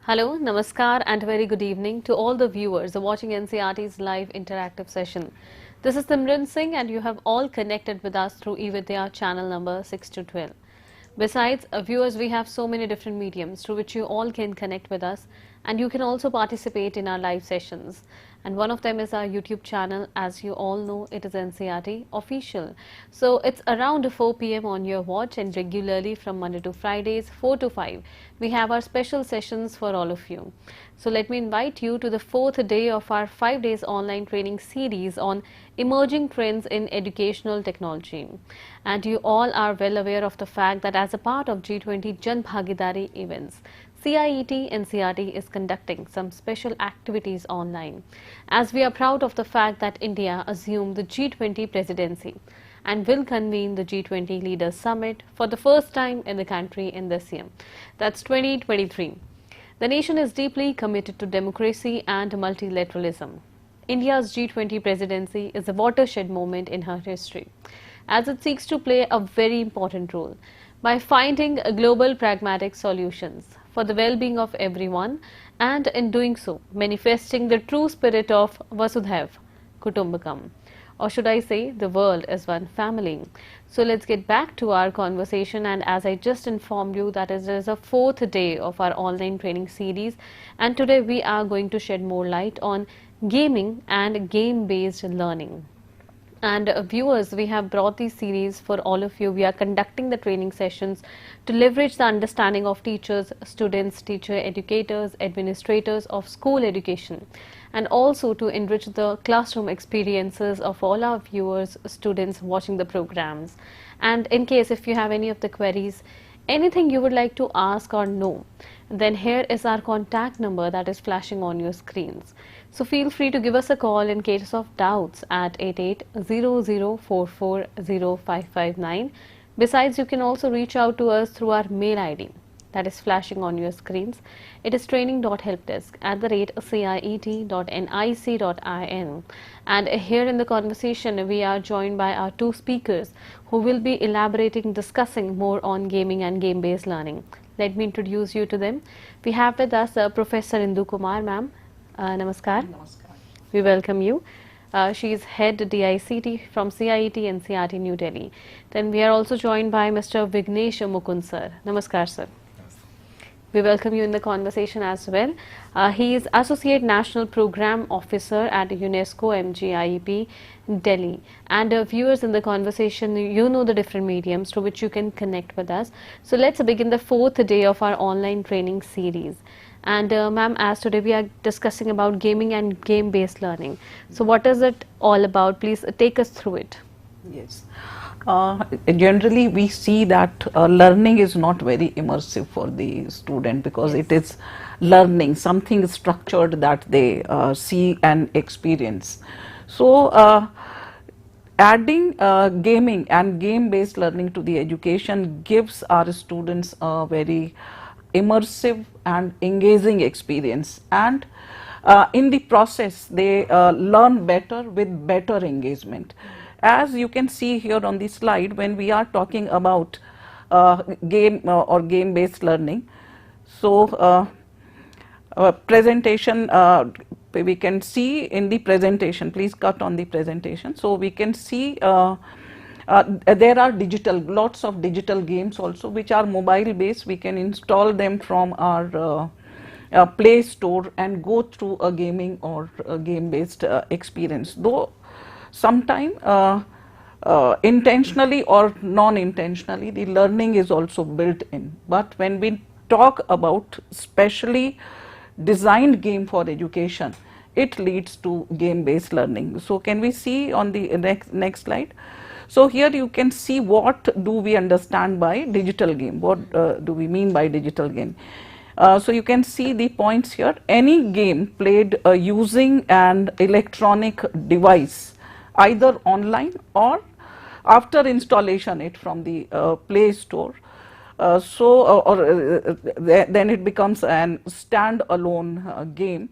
Hello, Namaskar and very good evening to all the viewers watching NCRT's live interactive session. This is Simran Singh and you have all connected with us through eVidya channel number 6 to 12. Besides, viewers, we have so many different mediums through which you all can connect with us, and you can also participate in our live sessions. And one of them is our YouTube channel. As you all know, it is NCRT official. So it's around 4 p.m. on your watch, and regularly from Monday to Fridays 4 to 5 we have our special sessions for all of you. So let me invite you to the fourth day of our 5 days online training series on emerging trends in educational technology. And you all are well aware of the fact that as a part of G20 Jan Bhagidari events, CIET NCRT is conducting some special activities online, as we are proud of the fact that India assumed the G20 presidency and will convene the G20 Leaders Summit for the first time in the country in this year. That's 2023. The nation is deeply committed to democracy and multilateralism. India's G20 presidency is a watershed moment in her history, as it seeks to play a very important role by finding global pragmatic solutions for the well-being of everyone, and in doing so, manifesting the true spirit of Vasudhaiv Kutumbakam, or should I say, the world as one family. So let's get back to our conversation, and as I just informed you that it is a fourth day of our online training series, and today we are going to shed more light on gaming and game-based learning. And viewers, we have brought these series for all of you. We are conducting the training sessions to leverage the understanding of teachers, students, teacher educators, administrators of school education, and also to enrich the classroom experiences of all our viewers, students watching the programs. And in case if you have any of the queries, anything you would like to ask or know, then here is our contact number that is flashing on your screens. So feel free to give us a call in case of doubts at 8800440559. Besides, you can also reach out to us through our mail ID that is flashing on your screens. It is training.helpdesk@ciet.nic.in. And here in the conversation, we are joined by our two speakers who will be elaborating, discussing more on gaming and game-based learning. Let me introduce you to them. We have with us Professor Indu Kumar, ma'am. Namaskar. Namaskar. We welcome you. She is head DICT from CIET NCRT New Delhi. Then we are also joined by Mr. Vignesh Mukund sir. Namaskar sir. We welcome you in the conversation as well. He is Associate National Program Officer at UNESCO MGIEP Delhi. And viewers in the conversation, you know the different mediums through which you can connect with us. So let's begin the fourth day of our online training series. And ma'am, as today we are discussing about gaming and game-based learning. So what is it all about? Please take us through it. Yes. Generally, we see that learning is not very immersive for the student because it is learning something structured that they see and experience. So, adding gaming and game-based learning to the education gives our students a very immersive and engaging experience, and in the process they learn better with better engagement. As you can see here on the slide, when we are talking about game or game-based learning, so presentation, we can see in the presentation, please cut on the presentation. So we can see there are lots of digital games also which are mobile based. We can install them from our Play Store and go through a gaming or a game based experience. Though sometime intentionally or non-intentionally the learning is also built in, but when we talk about specially designed game for education, it leads to game based learning. So can we see on the next slide? So here you can see what do we understand by digital game, what do we mean by digital game. So you can see the points here. Any game played using an electronic device, either online or after installation it from the Play Store. Then it becomes an standalone game.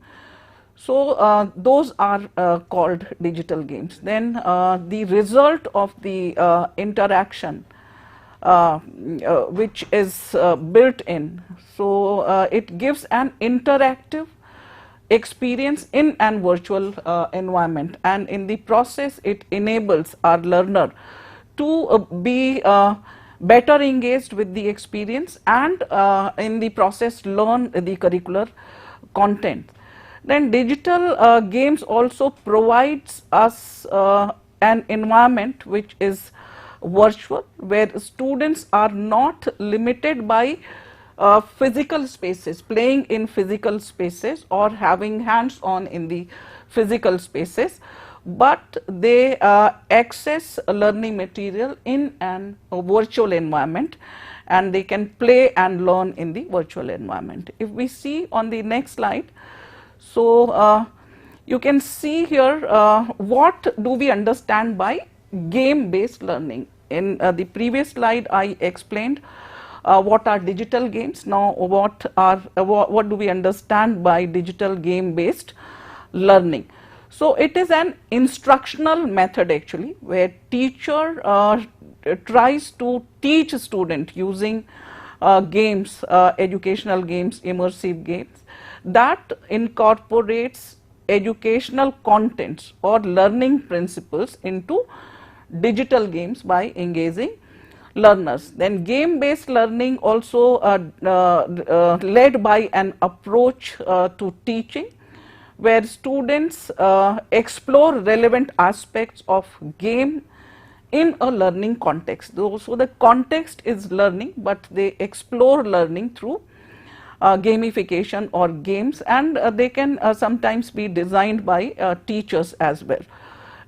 So those are called digital games. Then the result of the interaction which is built in. So it gives an interactive experience in an virtual environment, and in the process it enables our learner to be better engaged with the experience, and in the process learn the curricular content. Then digital games also provides us an environment which is virtual, where students are not limited by physical spaces, playing in physical spaces or having hands on in the physical spaces, but they access learning material in an virtual environment, and they can play and learn in the virtual environment. If we see on the next slide, so you can see here what do we understand by game based learning. In the previous slide I explained what are digital games. Now what do we understand by digital game based learning? So it is an instructional method actually, where teacher tries to teach student using games, educational games, immersive games, that incorporates educational contents or learning principles into digital games by engaging learners. Then game based learning also led by an approach to teaching, where students explore relevant aspects of game in a learning context. So the context is learning, but they explore learning through gamification or games, and they can sometimes be designed by teachers as well.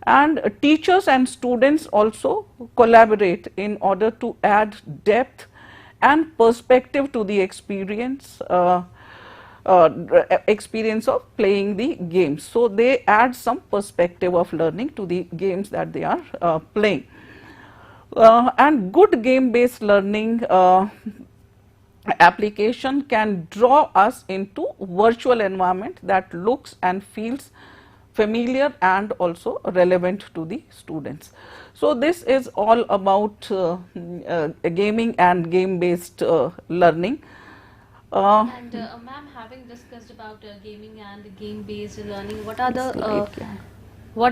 And teachers and students also collaborate in order to add depth and perspective to the experience of playing the games. So they add some perspective of learning to the games that they are playing. And good game based learning application can draw us into virtual environment that looks and feels familiar and also relevant to the students. So this is all about gaming and game based learning. And ma'am, having discussed about gaming and game based learning, what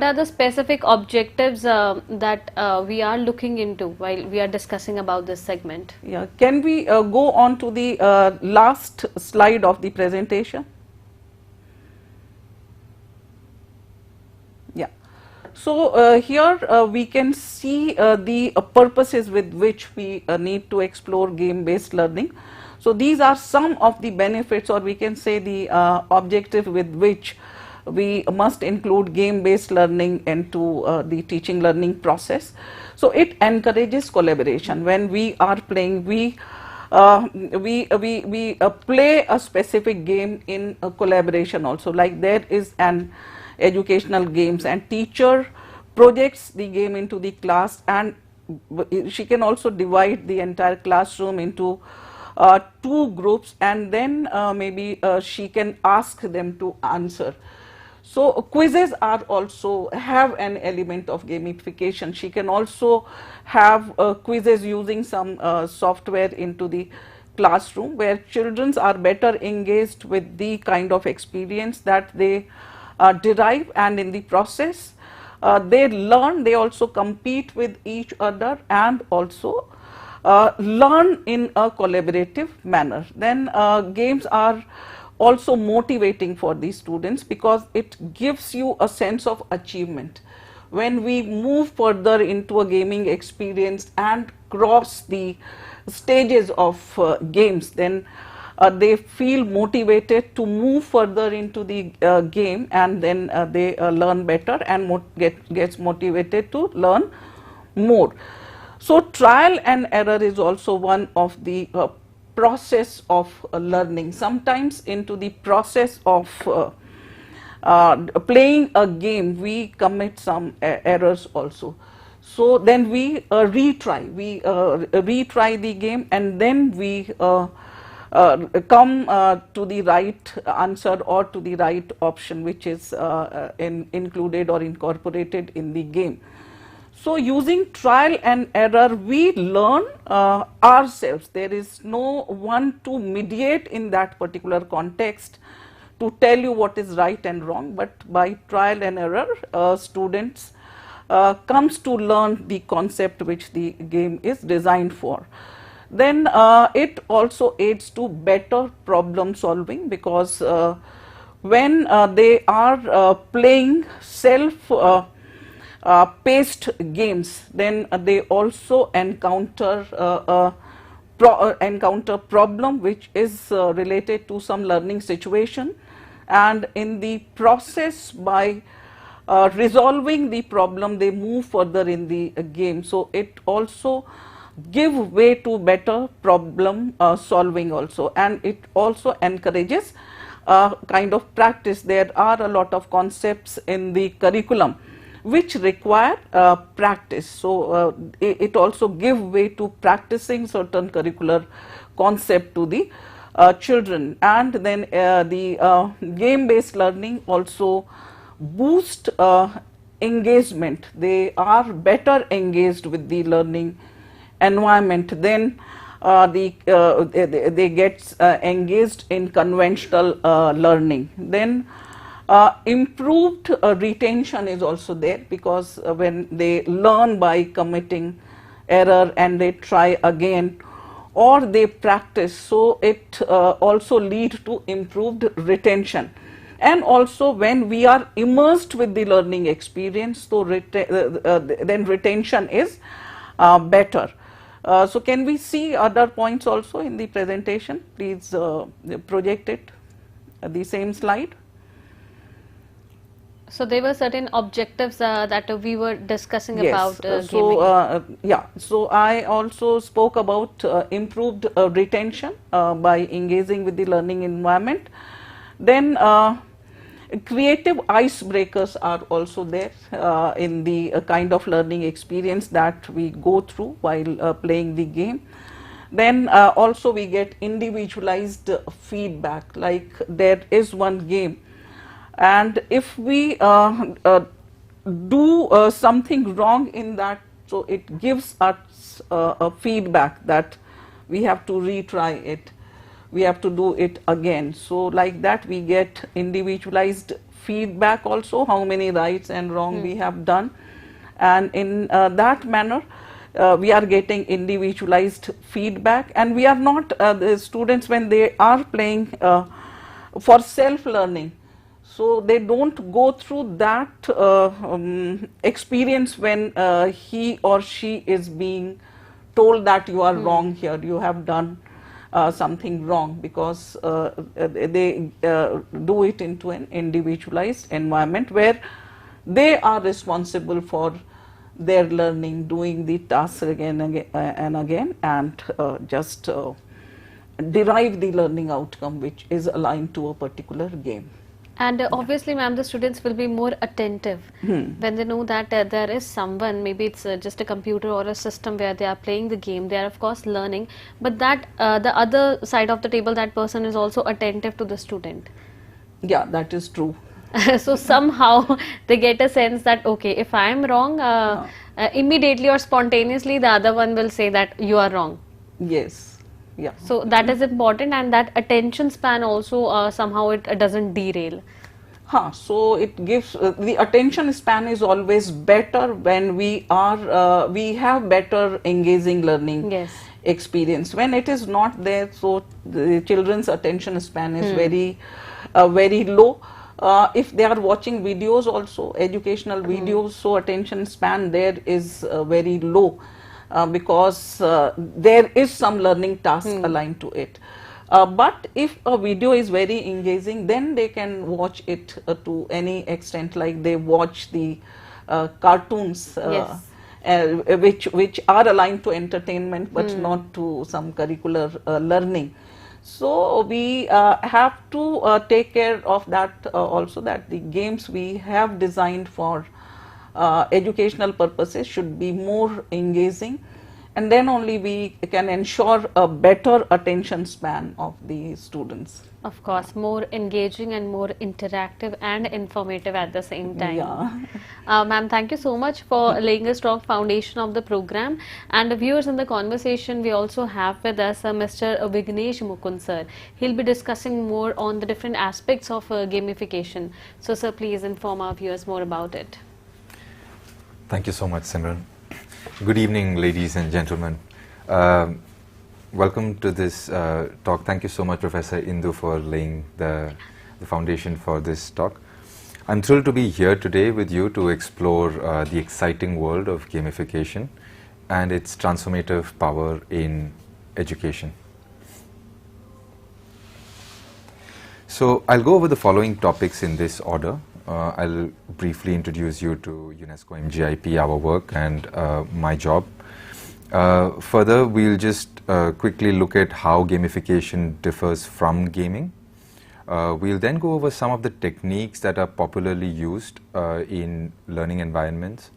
are the specific objectives that we are looking into while we are discussing about this segment? Yeah, can we go on to the last slide of the presentation? Yeah. So here we can see the purposes with which we need to explore game based learning. So these are some of the benefits, or we can say the objective with which we must include game based learning into the teaching learning process. So it encourages collaboration. When we are playing, we play a specific game in a collaboration also, like there is an educational games and teacher projects the game into the class, and she can also divide the entire classroom into two groups, and then maybe she can ask them to answer. So quizzes are also have an element of gamification. She can also have quizzes using some software into the classroom, where children are better engaged with the kind of experience that they derive, and in the process they learn, they also compete with each other and also learn in a collaborative manner. Then games are also motivating for these students, because it gives you a sense of achievement. When we move further into a gaming experience and cross the stages of games, then they feel motivated to move further into the game, and then they learn better and gets motivated to learn more. So trial and error is also one of the process of learning. Sometimes into the process of playing a game, we commit some errors also. So then we retry the game, and then we come to the right answer or to the right option, which is included or incorporated in the game. So using trial and error, we learn ourselves. There is no one to mediate in that particular context to tell you what is right and wrong, but by trial and error, students comes to learn the concept which the game is designed for. Then it also aids to better problem solving, because when they are playing self paced games, then they also encounter encounter problem which is related to some learning situation, and in the process, by resolving the problem, they move further in the game. So it also give way to better problem solving also, and it also encourages kind of practice. There are a lot of concepts in the curriculum which require practice. So it also give way to practicing certain curricular concept to the children. And then the game based learning also boost engagement. They are better engaged with the learning environment. Then they get engaged in conventional learning. Then improved retention is also there, because when they learn by committing error and they try again, or they practice, so it also lead to improved retention. And also when we are immersed with the learning experience, so then retention is better. So can we see other points also in the presentation? Please project it, the same slide. So there were certain objectives that we were discussing about gaming. Yeah, so I also spoke about improved retention by engaging with the learning environment. Then creative icebreakers are also there in the kind of learning experience that we go through while playing the game. Then also we get individualized feedback, like there is one game, and if we do something wrong in that, so it gives us a feedback that we have to retry it, we have to do it again. So like that we get individualized feedback also, how many rights and wrong we have done, and in that manner we are getting individualized feedback. And we are not the students, when they are playing for self learning, so they don't go through that experience when he or she is being told that you are wrong here, you have done something wrong, because they do it into an individualized environment where they are responsible for their learning, doing the task again and again, and just derive the learning outcome which is aligned to a particular game. And obviously, ma'am, the students will be more attentive when they know that there is someone, maybe it's just a computer or a system where they are playing the game. They are of course learning, but that the other side of the table, that person is also attentive to the student. Yeah, that is true. So somehow they get a sense that, okay, if I am wrong, immediately or spontaneously the other one will say that you are wrong. Yes. Yeah. So that is important, and that attention span also somehow it doesn't derail. So it gives the attention span is always better when we are we have better engaging learning experience. When it is not there, so the children's attention span is very very low. If they are watching videos also, educational videos, so attention span there is very low. Because there is some learning task aligned to it. But if a video is very engaging, then they can watch it to any extent, like they watch the cartoons which are aligned to entertainment but not to some curricular learning. So we have to take care of that also, that the games we have designed for educational purposes should be more engaging, and then only we can ensure a better attention span of the students. Of course, more engaging and more interactive and informative at the same time. Yeah. Ma'am, thank you so much for laying a strong foundation of the program. And the viewers in the conversation, we also have with us Mr. Vignesh Mukund sir. He'll be discussing more on the different aspects of gamification. So sir, please inform our viewers more about it. Thank you so much, Simran. Good evening, ladies and gentlemen. Welcome to this talk. Thank you so much, Professor Indu, for laying the foundation for this talk. I'm thrilled to be here today with you to explore the exciting world of gamification and its transformative power in education. So I'll go over the following topics in this order. I'll briefly introduce you to UNESCO MGIP, our work, and my job. Further, we'll just quickly look at how gamification differs from gaming. We'll then go over some of the techniques that are popularly used in learning environments.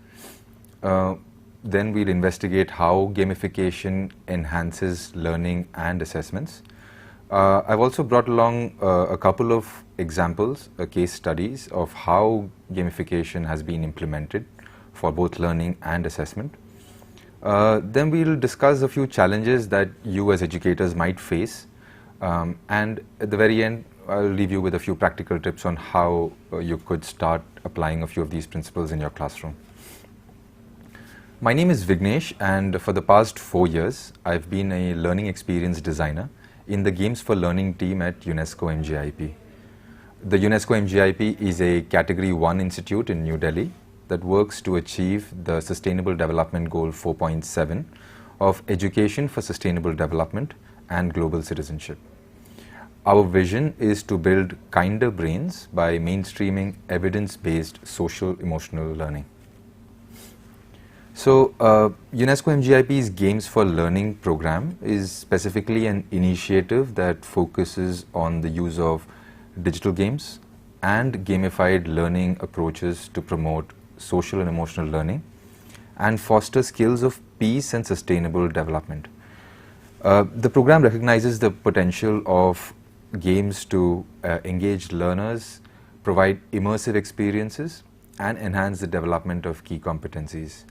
Then we'll investigate how gamification enhances learning and assessments. I've also brought along a couple of examples, case studies of how gamification has been implemented for both learning and assessment. Then we'll discuss a few challenges that you as educators might face, and at the very end I'll leave you with a few practical tips on how you could start applying a few of these principles in your classroom. My name is Vignesh, and for the past 4 years I've been a learning experience designer in the Games for Learning team at UNESCO MGIP. The UNESCO MGIP is a Category 1 institute in New Delhi that works to achieve the Sustainable Development Goal 4.7 of Education for Sustainable Development and Global Citizenship. Our vision is to build kinder brains by mainstreaming evidence-based social emotional learning. So, UNESCO MGIP's Games for Learning program is specifically an initiative that focuses on the use of digital games and gamified learning approaches to promote social and emotional learning and foster skills of peace and sustainable development. The program recognizes the potential of games to engage learners, provide immersive experiences, and enhance the development of key competencies.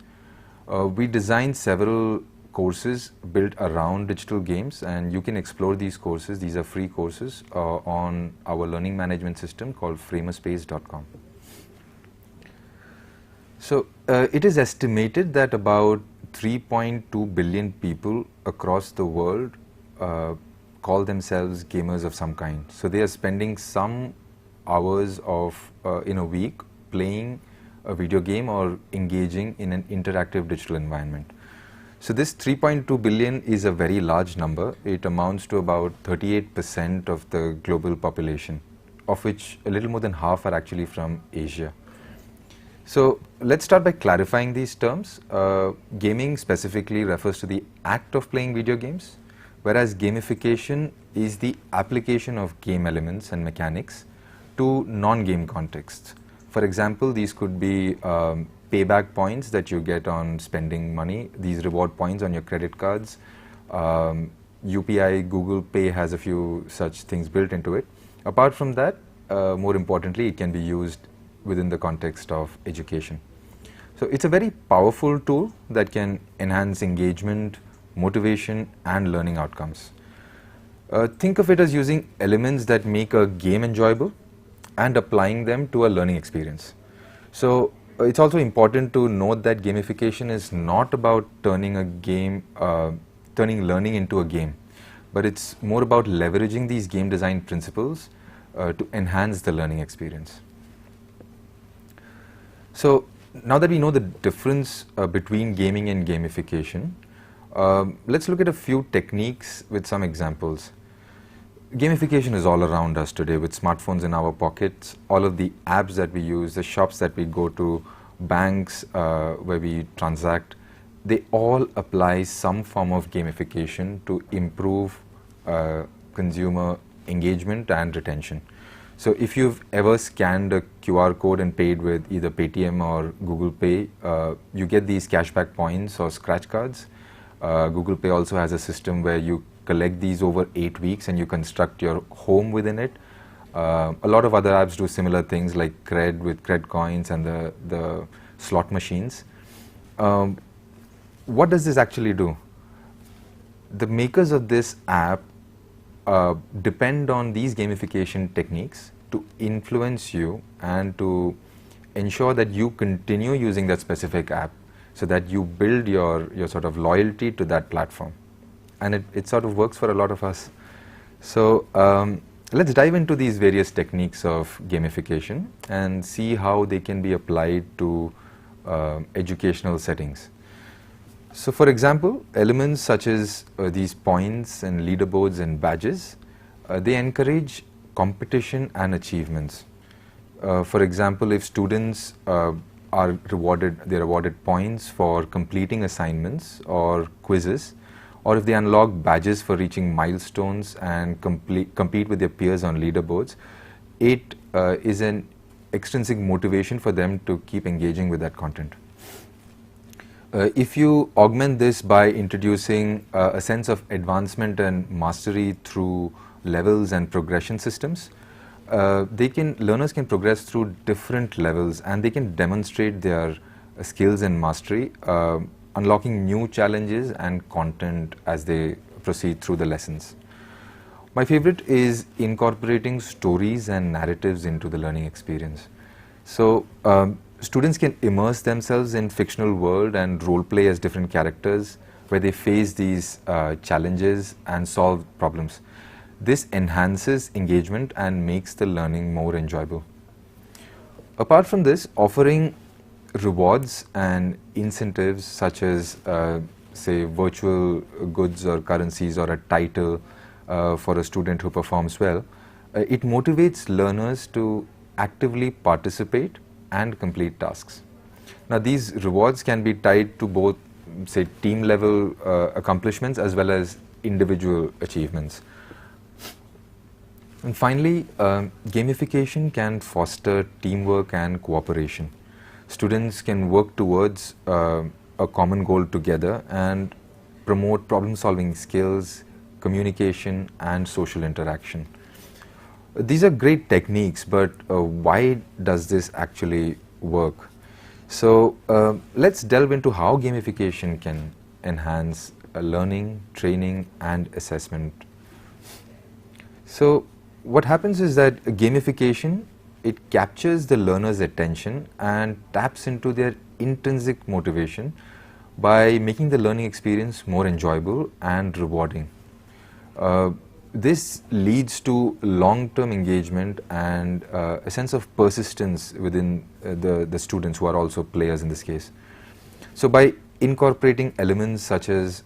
We designed several courses built around digital games, and you can explore these courses. These are free courses on our learning management system called framerspace.com. So it is estimated that about 3.2 billion people across the world call themselves gamers of some kind. So they are spending some hours of in a week playing a video game or engaging in an interactive digital environment. So this 3.2 billion is a very large number. It amounts to about 38% of the global population, of which a little more than half are actually from Asia. So let's start by clarifying these terms. Gaming specifically refers to the act of playing video games, whereas gamification is the application of game elements and mechanics to non-game contexts. For example, these could be payback points that you get on spending money, these reward points on your credit cards. UPI, Google Pay has a few such things built into it. Apart from that, more importantly, it can be used within the context of education. So it's a very powerful tool that can enhance engagement, motivation, and learning outcomes. Think of it as using elements that make a game enjoyable and applying them to a learning experience. So it's also important to note that gamification is not about turning learning into a game, but it's more about leveraging these game design principles to enhance the learning experience. So now that we know the difference between gaming and gamification, let's look at a few techniques with some examples. Gamification is all around us today with smartphones in our pockets, all of the apps that we use, the shops that we go to, banks where we transact, they all apply some form of gamification to improve consumer engagement and retention. So if you've ever scanned a QR code and paid with either Paytm or Google Pay, you get these cashback points or scratch cards. Google Pay also has a system where you collect these over 8 weeks and you construct your home within it. A lot of other apps do similar things like Cred with Cred coins and the slot machines. What does this actually do? The makers of this app depend on these gamification techniques to influence you and to ensure that you continue using that specific app, so that you build your sort of loyalty to that platform. And it sort of works for a lot of us. So let's dive into these various techniques of gamification and see how they can be applied to educational settings. So for example, elements such as these points and leaderboards and badges, they encourage competition and achievements. For example, if students are rewarded, they're awarded points for completing assignments or quizzes, or if they unlock badges for reaching milestones and compete with their peers on leaderboards, it is an extrinsic motivation for them to keep engaging with that content. If you augment this by introducing a sense of advancement and mastery through levels and progression systems, learners can progress through different levels and they can demonstrate their skills and mastery, unlocking new challenges and content as they proceed through the lessons. My favorite is incorporating stories and narratives into the learning experience. So students can immerse themselves in fictional world and role play as different characters where they face these challenges and solve problems. This enhances engagement and makes the learning more enjoyable. Apart from this, offering rewards and incentives such as say virtual goods or currencies or a title for a student who performs well, it motivates learners to actively participate and complete tasks. Now these rewards can be tied to both say team level accomplishments as well as individual achievements. And finally, gamification can foster teamwork and cooperation. Students can work towards a common goal together and promote problem-solving skills, communication, and social interaction. These are great techniques, but why does this actually work? So let's delve into how gamification can enhance learning, training, and assessment. So what happens is that gamification, it captures the learner's attention and taps into their intrinsic motivation by making the learning experience more enjoyable and rewarding. This leads to long-term engagement and a sense of persistence within the students who are also players in this case. So by incorporating elements such as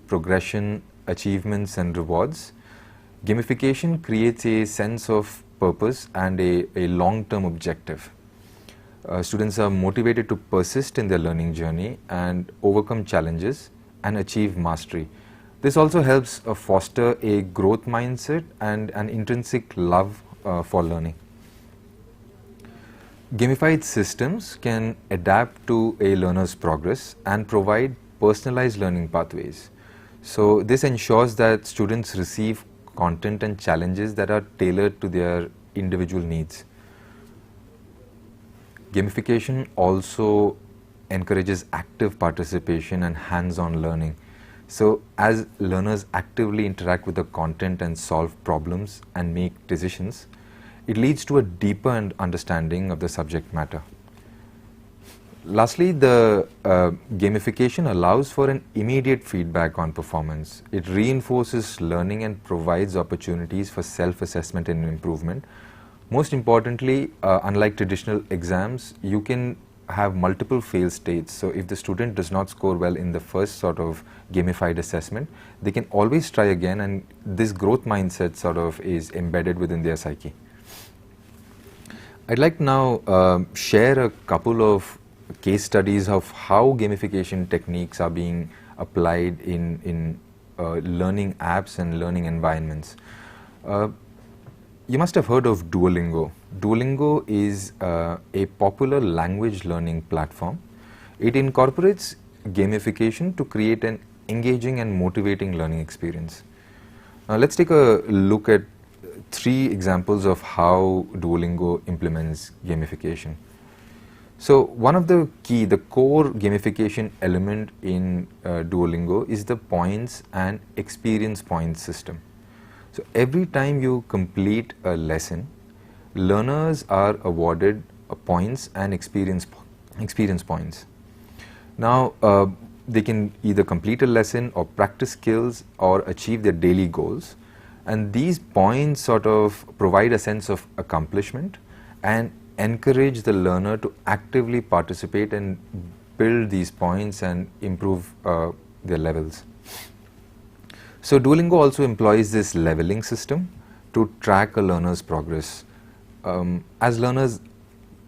progression, achievements and rewards, gamification creates a sense of purpose and a long-term objective. Students are motivated to persist in their learning journey and overcome challenges and achieve mastery. This also helps foster a growth mindset and an intrinsic love for learning. Gamified systems can adapt to a learner's progress and provide personalized learning pathways. So this ensures that students receive content and challenges that are tailored to their individual needs. Gamification also encourages active participation and hands-on learning. So as learners actively interact with the content and solve problems and make decisions, it leads to a deeper understanding of the subject matter. Lastly, the gamification allows for an immediate feedback on performance. It reinforces learning and provides opportunities for self-assessment and improvement. Most importantly, unlike traditional exams, you can have multiple fail states. So if the student does not score well in the first sort of gamified assessment, they can always try again, and this growth mindset sort of is embedded within their psyche. I'd like to now share a couple of case studies of how gamification techniques are being applied in learning apps and learning environments. You must have heard of Duolingo. Duolingo is a popular language learning platform. It incorporates gamification to create an engaging and motivating learning experience. Now let's take a look at 3 examples of how Duolingo implements gamification. So one of the core gamification element in Duolingo is the points and experience points system. So every time you complete a lesson, learners are awarded points and experience points. Now they can either complete a lesson or practice skills or achieve their daily goals, and these points sort of provide a sense of accomplishment and encourage the learner to actively participate and build these points and improve their levels. So Duolingo also employs this leveling system to track a learner's progress. As learners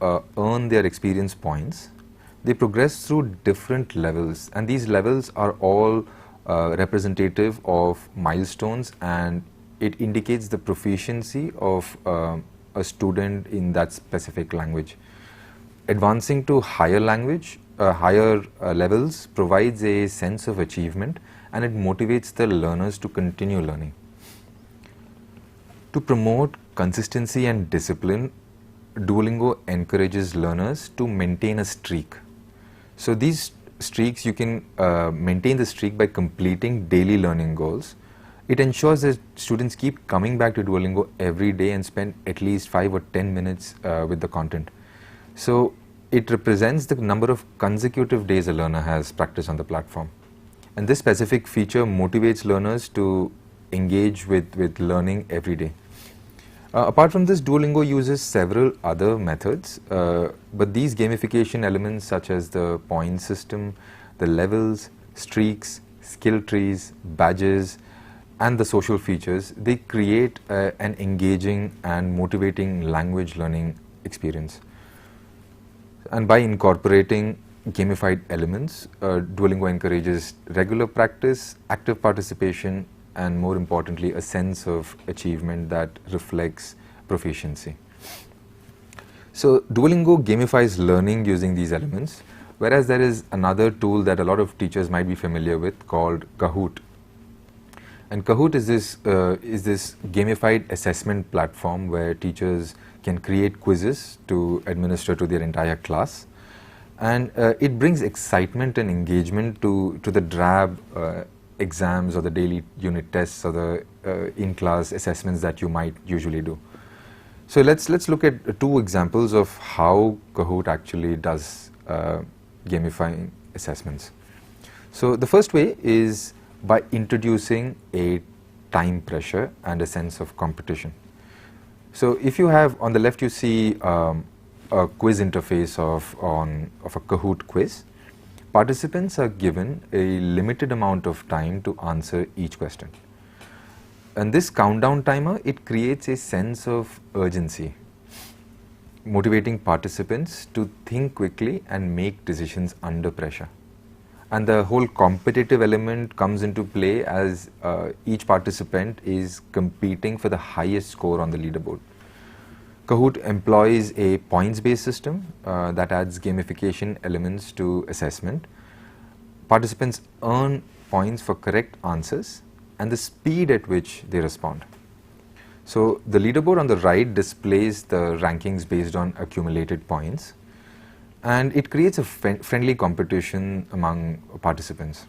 earn their experience points, they progress through different levels, and these levels are all representative of milestones, and it indicates the proficiency of a student in that specific language. Advancing to higher levels provides a sense of achievement, and it motivates the learners to continue learning. To promote consistency and discipline, Duolingo encourages learners to maintain a streak. So these streaks, you can maintain the streak by completing daily learning goals. It ensures that students keep coming back to Duolingo every day and spend at least 5 or 10 minutes with the content. So it represents the number of consecutive days a learner has practiced on the platform. And this specific feature motivates learners to engage with learning every day. Apart from this, Duolingo uses several other methods, but these gamification elements such as the point system, the levels, streaks, skill trees, badges, and the social features, they create an engaging and motivating language learning experience. And by incorporating gamified elements, Duolingo encourages regular practice, active participation, and more importantly, a sense of achievement that reflects proficiency. So Duolingo gamifies learning using these elements, whereas there is another tool that a lot of teachers might be familiar with called Kahoot. And Kahoot is this gamified assessment platform where teachers can create quizzes to administer to their entire class, and it brings excitement and engagement to the drab exams or the daily unit tests or the in-class assessments that you might usually do. So let's look at 2 examples of how Kahoot actually does gamifying assessments. So the first way is by introducing a time pressure and a sense of competition. So if you have on the left, you see a quiz interface of a Kahoot quiz. Participants are given a limited amount of time to answer each question. And this countdown timer, it creates a sense of urgency, motivating participants to think quickly and make decisions under pressure. And the whole competitive element comes into play as each participant is competing for the highest score on the leaderboard. Kahoot employs a points-based system that adds gamification elements to assessment. Participants earn points for correct answers and the speed at which they respond. So the leaderboard on the right displays the rankings based on accumulated points, and it creates a friendly competition among participants.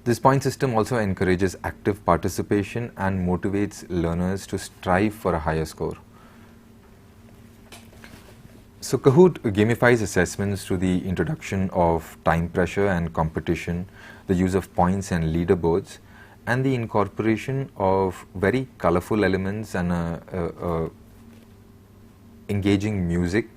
This point system also encourages active participation and motivates learners to strive for a higher score. So Kahoot gamifies assessments through the introduction of time pressure and competition, the use of points and leaderboards, and the incorporation of very colorful elements and engaging music.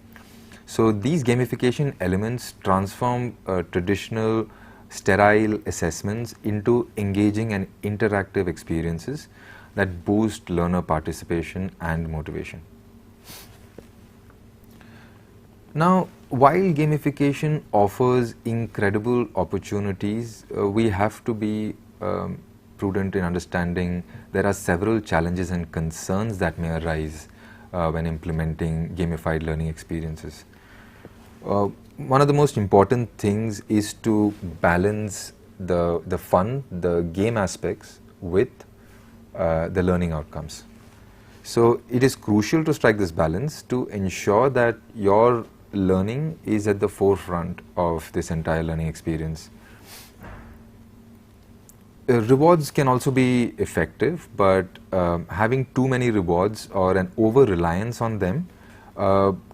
So these gamification elements transform traditional sterile assessments into engaging and interactive experiences that boost learner participation and motivation. Now, while gamification offers incredible opportunities, we have to be prudent in understanding there are several challenges and concerns that may arise when implementing gamified learning experiences. One of the most important things is to balance the fun, the game aspects with the learning outcomes. So it is crucial to strike this balance to ensure that your learning is at the forefront of this entire learning experience. Rewards can also be effective, but having too many rewards or an over-reliance on them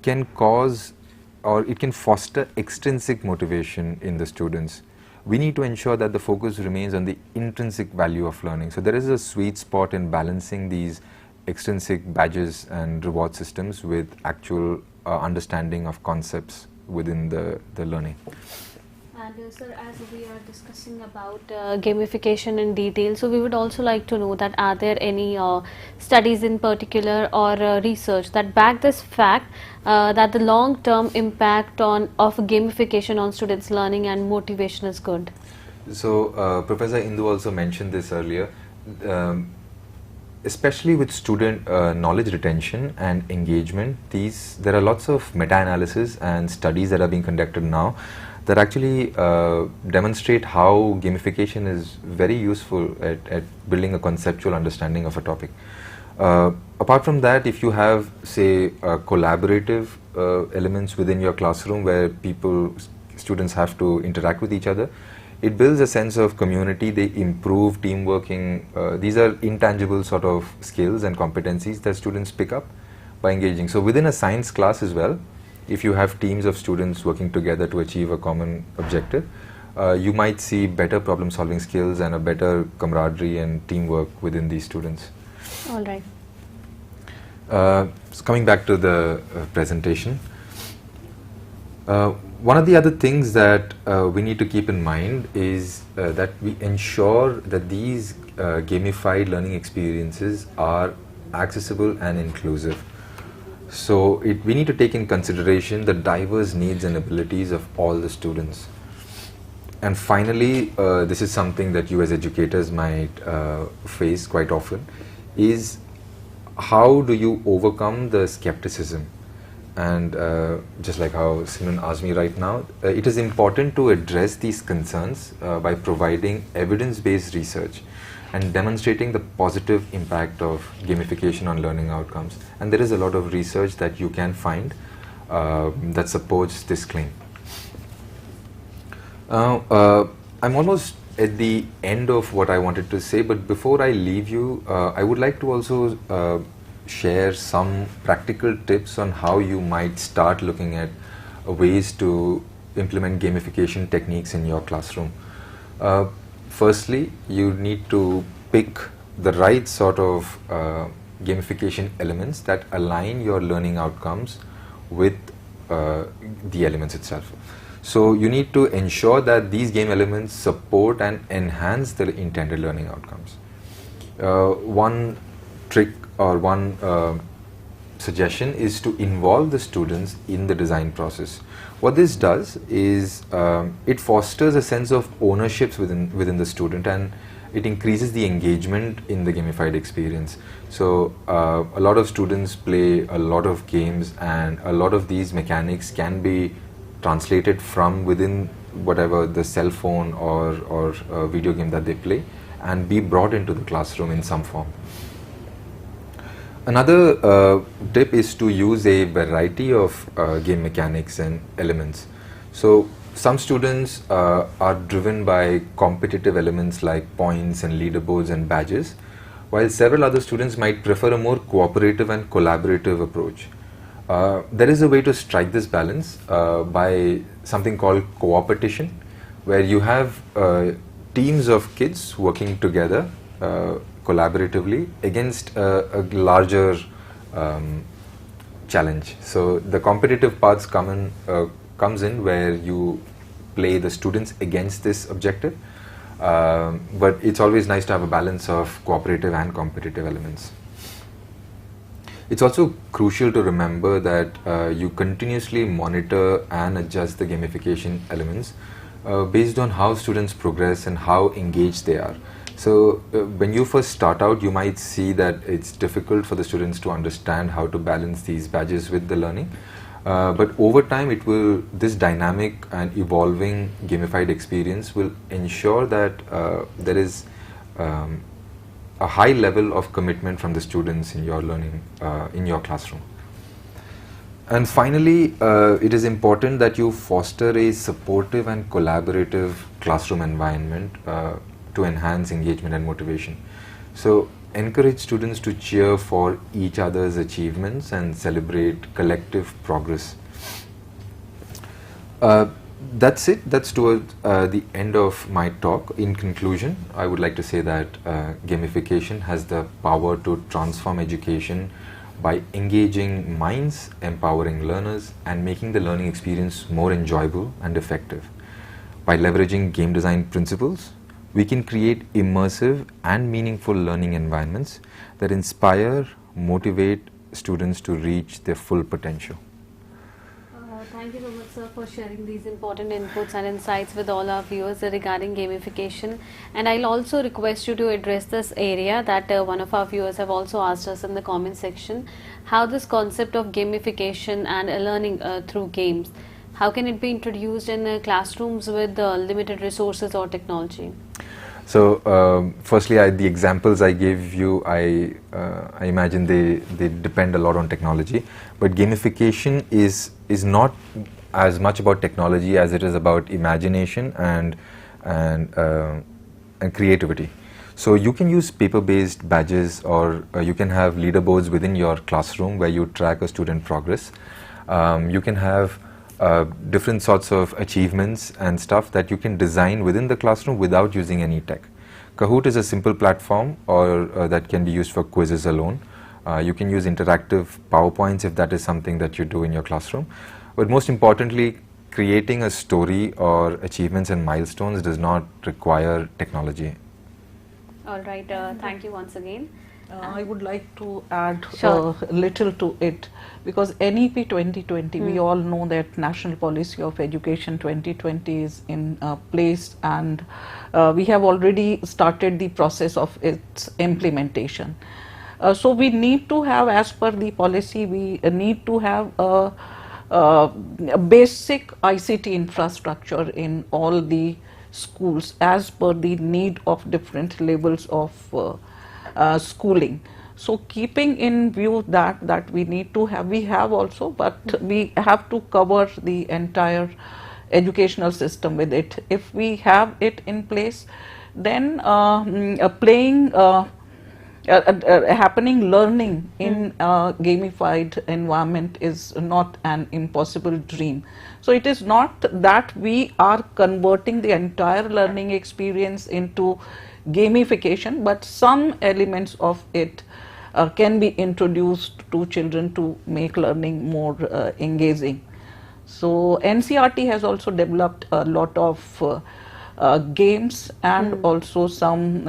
can cause, or it can foster extrinsic motivation in the students. We need to ensure that the focus remains on the intrinsic value of learning. So there is a sweet spot in balancing these extrinsic badges and reward systems with actual understanding of concepts within the learning. And sir, as we are discussing about gamification in detail, so we would also like to know that are there any studies in particular or research that back this fact that the long-term impact of gamification on students' learning and motivation is good? So Professor Indu also mentioned this earlier. Especially with student knowledge retention and engagement, there are lots of meta-analysis and studies that are being conducted now that actually demonstrate how gamification is very useful at building a conceptual understanding of a topic. Apart from that, if you have, say, collaborative elements within your classroom where students have to interact with each other, it builds a sense of community, they improve team working. These are intangible sort of skills and competencies that students pick up by engaging. So within a science class as well, if you have teams of students working together to achieve a common objective, you might see better problem solving skills and a better camaraderie and teamwork within these students. All right. So coming back to the presentation, one of the other things that we need to keep in mind is that we ensure that these gamified learning experiences are accessible and inclusive. So we need to take in consideration the diverse needs and abilities of all the students. And finally, this is something that you as educators might face quite often, is how do you overcome the skepticism? And just like how Simran asked me right now, it is important to address these concerns by providing evidence-based research and demonstrating the positive impact of gamification on learning outcomes. And there is a lot of research that you can find that supports this claim. I'm almost at the end of what I wanted to say, but before I leave you, I would like to also share some practical tips on how you might start looking at ways to implement gamification techniques in your classroom. Firstly, you need to pick the right sort of gamification elements that align your learning outcomes with the elements itself. So you need to ensure that these game elements support and enhance the intended learning outcomes. One trick or one suggestion is to involve the students in the design process. What this does is it fosters a sense of ownership within the student, and it increases the engagement in the gamified experience. So a lot of students play a lot of games, and a lot of these mechanics can be translated from within whatever the cell phone or video game that they play and be brought into the classroom in some form. Another tip is to use a variety of game mechanics and elements. So some students are driven by competitive elements like points and leaderboards and badges, while several other students might prefer a more cooperative and collaborative approach. There is a way to strike this balance by something called co-opetition, where you have teams of kids working together collaboratively against a larger challenge. So the competitive parts comes in where you play the students against this objective, but it's always nice to have a balance of cooperative and competitive elements. It's also crucial to remember that you continuously monitor and adjust the gamification elements based on how students progress and how engaged they are. So when you first start out, you might see that it's difficult for the students to understand how to balance these badges with the learning. But over time, this dynamic and evolving gamified experience will ensure that there is a high level of commitment from the students in your learning, in your classroom. And finally, it is important that you foster a supportive and collaborative classroom environment to enhance engagement and motivation. So encourage students to cheer for each other's achievements and celebrate collective progress. That's it. That's towards the end of my talk. In conclusion, I would like to say that gamification has the power to transform education by engaging minds, empowering learners, and making the learning experience more enjoyable and effective. By leveraging game design principles, we can create immersive and meaningful learning environments that inspire, motivate students to reach their full potential. Thank you so much, sir, for sharing these important inputs and insights with all our viewers regarding gamification. And I'll also request you to address this area that one of our viewers have also asked us in the comment section, how this concept of gamification and learning through games, how can it be introduced in classrooms with limited resources or technology? So, firstly, the examples I gave you, I imagine they depend a lot on technology. But gamification is not as much about technology as it is about imagination and creativity. So you can use paper-based badges, or you can have leaderboards within your classroom where you track a student progress. You can have different sorts of achievements and stuff that you can design within the classroom without using any tech. Kahoot is a simple platform that can be used for quizzes alone. You can use interactive PowerPoints if that is something that you do in your classroom. But most importantly, creating a story or achievements and milestones does not require technology. All right, thank you once again. I would like to add Sure. a little to it, because NEP 2020, we all know that National Policy of Education 2020 is in place, and we have already started the process of its implementation. So we need to have, as per the policy, we need to have a basic ICT infrastructure in all the schools as per the need of different levels of schooling. So keeping in view that we need to have, we have also, but we have to cover the entire educational system with it. If we have it in place, then happening learning in a gamified environment is not an impossible dream. So it is not that we are converting the entire learning experience into gamification, but some elements of it can be introduced to children to make learning more engaging. So NCERT has also developed a lot of games and also some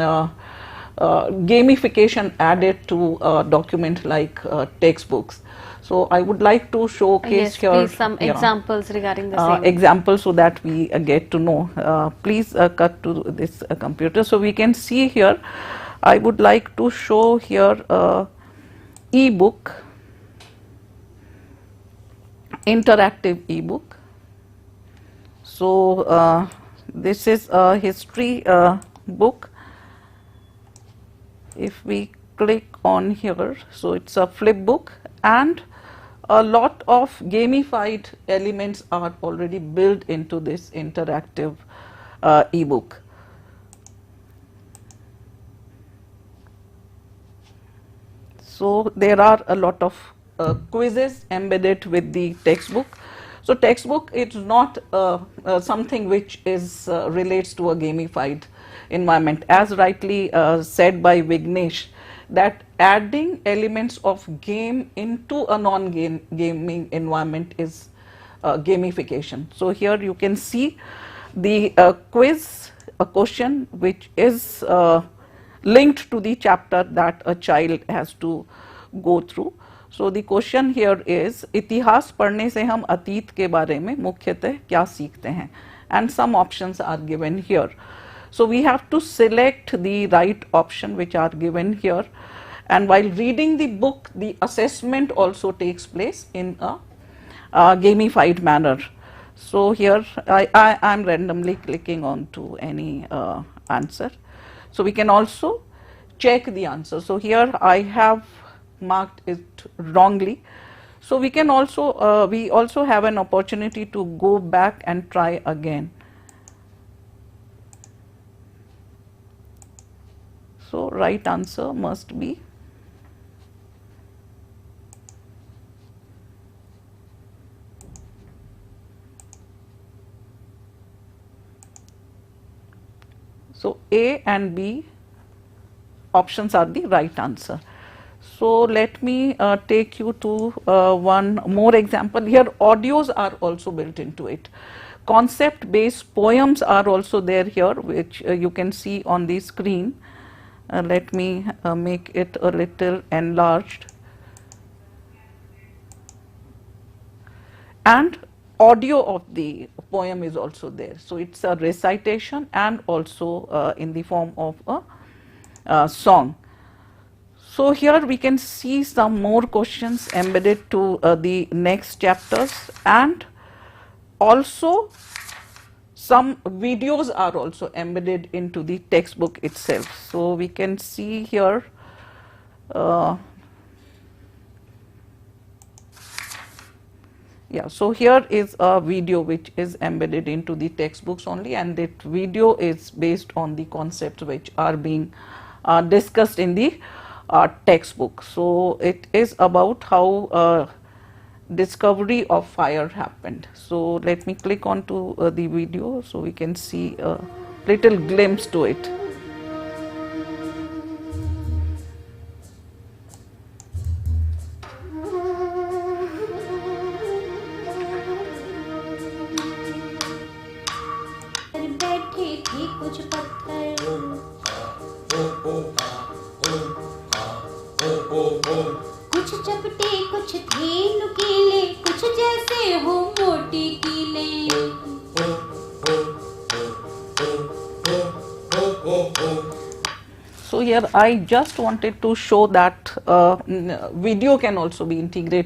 gamification added to a document like textbooks. So I would like to showcase Yes, here please, some examples regarding the same. examples so that we get to know. Please cut to this computer so we can see here. I would like to show here e-book, interactive e-book. So this is a history book. If we click on here, so it's a flip book, and a lot of gamified elements are already built into this interactive e-book. So there are a lot of quizzes embedded with the textbook. So textbook is not something which is relates to a gamified environment, as rightly said by Vignesh, that adding elements of game into a non-gaming environment is gamification. So here you can see the quiz, a question which is linked to the chapter that a child has to go through. So the question here is, इतिहास पढ़ने से हम अतीत के बारे में मुख्यतः क्या सीखते हैं? And some options are given here. So we have to select the right option which are given here, and while reading the book, the assessment also takes place in a gamified manner. So here I am randomly clicking on to any answer. So we can also check the answer. So here I have marked it wrongly. So we can also we also have an opportunity to go back and try again. So right answer must be so A and B options are the right answer. So let me take you to one more example. Here audios are also built into it. Concept based poems are also there here, which you can see on the screen. Let me make it a little enlarged. And audio of the poem is also there. So it's a recitation and also in the form of a song. So here we can see some more questions embedded to the next chapters, and also some videos are also embedded into the textbook itself. So we can see here yeah, so here is a video which is embedded into the textbooks only, and that video is based on the concepts which are being discussed in the textbook. So it is about how discovery of fire happened. So let me click on to the video so we can see a little glimpse to it. बैठे थे कुछ पत्थर, कुछ चपटे कुछ थे नुकीले, कुछ जैसे हो मोटी कीले। So here I just wanted to show that video can also be integrated